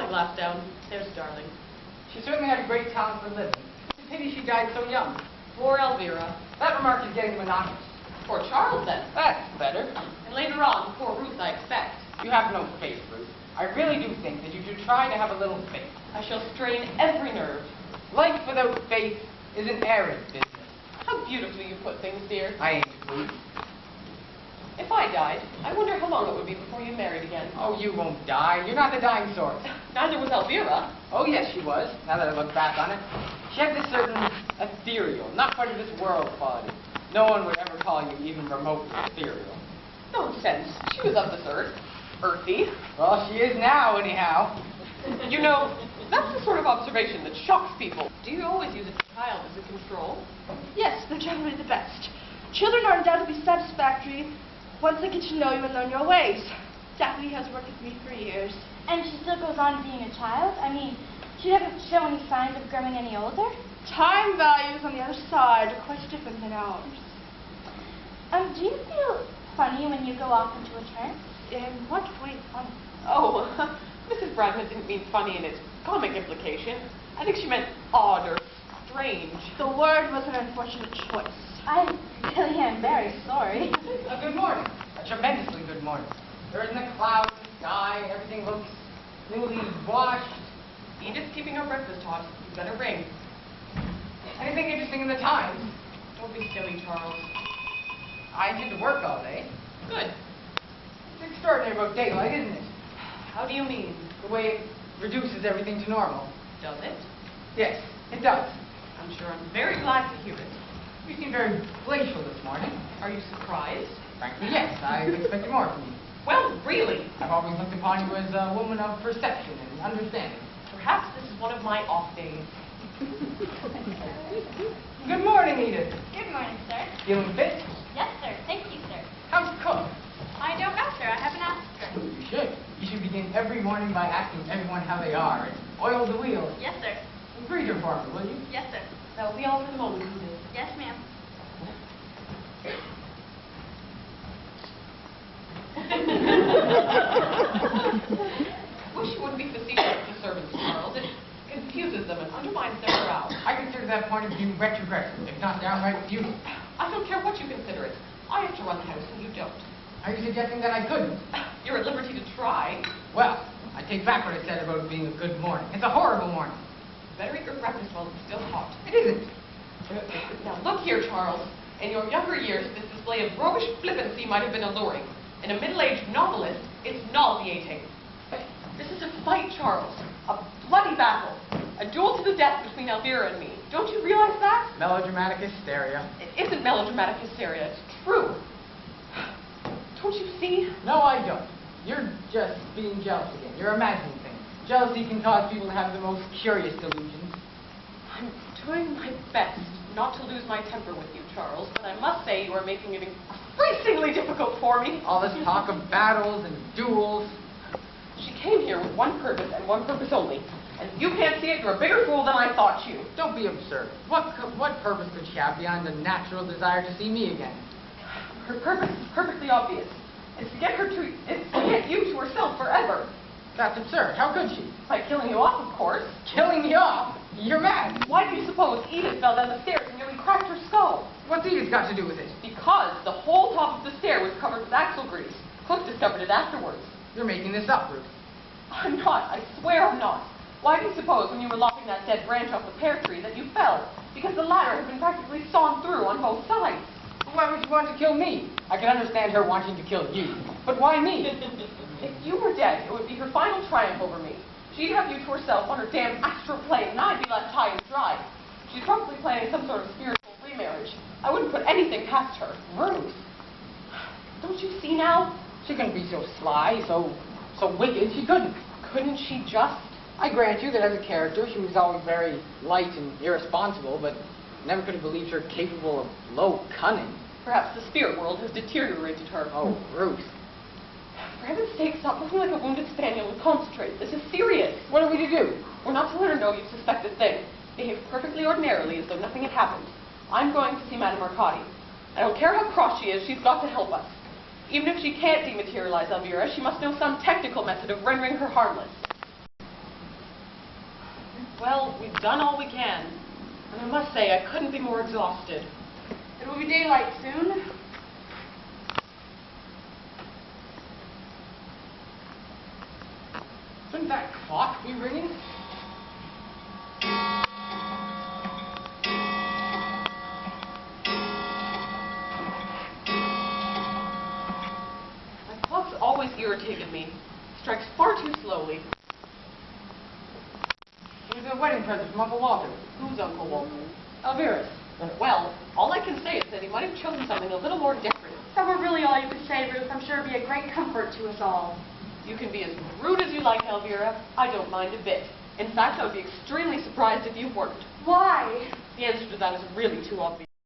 glass down. There's darling. She certainly had a great talent for living. It's a pity she died so young. Poor Elvira. That remark is getting monotonous. Poor Charles, then. That's better. And later on, poor Ruth, I expect. You have no faith, Ruth. I really do think that you should try to have a little faith. I shall strain every nerve. Life without faith is an arid business. How beautifully you put things, dear. I ain't Ruth. If I died, I wonder how long it would be before you married again. Oh, you won't die. You're not the dying sort. Neither was Elvira. Oh, yes, she was, now that I look back on it. She had this certain ethereal, not part of this world quality. No one would ever call you even remotely ethereal. Nonsense. She was of this earth. Earthy. Well, she is now, anyhow. You know, that's the sort of observation that shocks people. Do you always use a child as a control? Yes, they're generally the best. Children are undoubtedly satisfactory once they get to know you and learn your ways. Daphne has worked with me for years. And she still goes on being a child? I mean, she doesn't show any signs of growing any older? Time values on the other side are quite different than ours. Do you feel funny when you go off into a trance? In what way funny? Oh, Mrs. Bradman didn't mean funny in its comic implication. I think she meant odd or strange. The word was an unfortunate choice. I really am very sorry. A good morning. A tremendously good morning. There isn't a cloud in the sky. Everything looks newly washed. Edith's keeping her breakfast hot. You better ring. Anything interesting in the Times? Don't be silly, Charles. I intend to work all day. Good. It's extraordinary about daylight, isn't it? How do you mean? The way it reduces everything to normal. Does it? Yes, it does. I'm sure I'm very glad to hear it. You seem very glacial this morning. Are you surprised? Frankly, yes. I expected more from you. Well, really. I've always looked upon you as a woman of perception and understanding. Perhaps this is one of my off days. Good morning, Edith. Good morning, sir. Feeling fit? Yes, sir. Thank you, sir. How's cook? I don't know, sir. I haven't asked her. You should. You should begin every morning by asking everyone how they are and oil the wheels. Yes, sir. Greet her for me, will you? Yes, sir. That'll be all for the moment, Edith. Yes, ma'am. Wish you wouldn't be facetious with the servants, Charles. It confuses them and undermines their morale. I consider that point of view retrogressive, if not downright futile. I don't care what you consider it. I have to run the house and you don't. Are you suggesting that I couldn't? You're at liberty to try. Well, I take back what I said about it being a good morning. It's a horrible morning. Better eat your breakfast while it's still hot. It isn't. Now look here, Charles. In your younger years, this display of roguish flippancy might have been alluring. In a middle-aged novelist, it's nauseating. This is a fight, Charles. A bloody battle. A duel to the death between Elvira and me. Don't you realize that? Melodramatic hysteria. It isn't melodramatic hysteria. It's true. Don't you see? No, I don't. You're just being jealous again. You're imagining things. Jealousy can cause people to have the most curious delusions. I'm doing my best not to lose my temper with you, Charles, but I must say you are making it increasingly difficult for me. All this talk of battles and duels. She came here with one purpose and one purpose only. And if you can't see it, you're a bigger fool than I thought you. Don't be absurd. What purpose could she have beyond the natural desire to see me again? Her purpose is perfectly obvious. It's to get you to herself forever. That's absurd. How could she? By killing you off, of course. Killing me off? You're mad. Why do you suppose Edith fell down the stairs and nearly cracked her skull? What's Edith got to do with it? Because the whole top of the stair was covered with axle grease. Cook discovered it afterwards. You're making this up, Ruth. I'm not. I swear I'm not. Why do you suppose when you were lopping that dead branch off the pear tree that you fell? Because the ladder had been practically sawn through on both sides. Why would you want to kill me? I can understand her wanting to kill you. But why me? If you were dead, it would be her final triumph over me. She'd have you to herself on her damn astral plane, and I'd be left high and dry. She's probably planning some sort of spiritual remarriage. I wouldn't put anything past her. Ruth. Don't you see now? She couldn't be so sly, so wicked. She couldn't. Couldn't she just? I grant you that as a character, she was always very light and irresponsible, but never could have believed her capable of low cunning. Perhaps the spirit world has deteriorated her. Oh, Ruth. For heaven's sake, stop looking like a wounded spaniel and concentrate. This is serious. What are we to do? We're not to let her know you suspect a thing. Behave perfectly ordinarily as though nothing had happened. I'm going to see Madame Arcadi. I don't care how cross she is, she's got to help us. Even if she can't dematerialize Elvira, she must know some technical method of rendering her harmless. Well, we've done all we can. And I must say, I couldn't be more exhausted. It will be daylight soon. Shouldn't that clock be ringing? My clock's always irritated me. Strikes far too slowly. It was a wedding present from Uncle Walter. Who's Uncle Walter? Elvira's. Well, all I can say is that he might have chosen something a little more different. That were really all you could say, Ruth. I'm sure it'd be a great comfort to us all. You can be as rude as you like, Elvira. I don't mind a bit. In fact, I would be extremely surprised if you weren't. Why? The answer to that is really too obvious.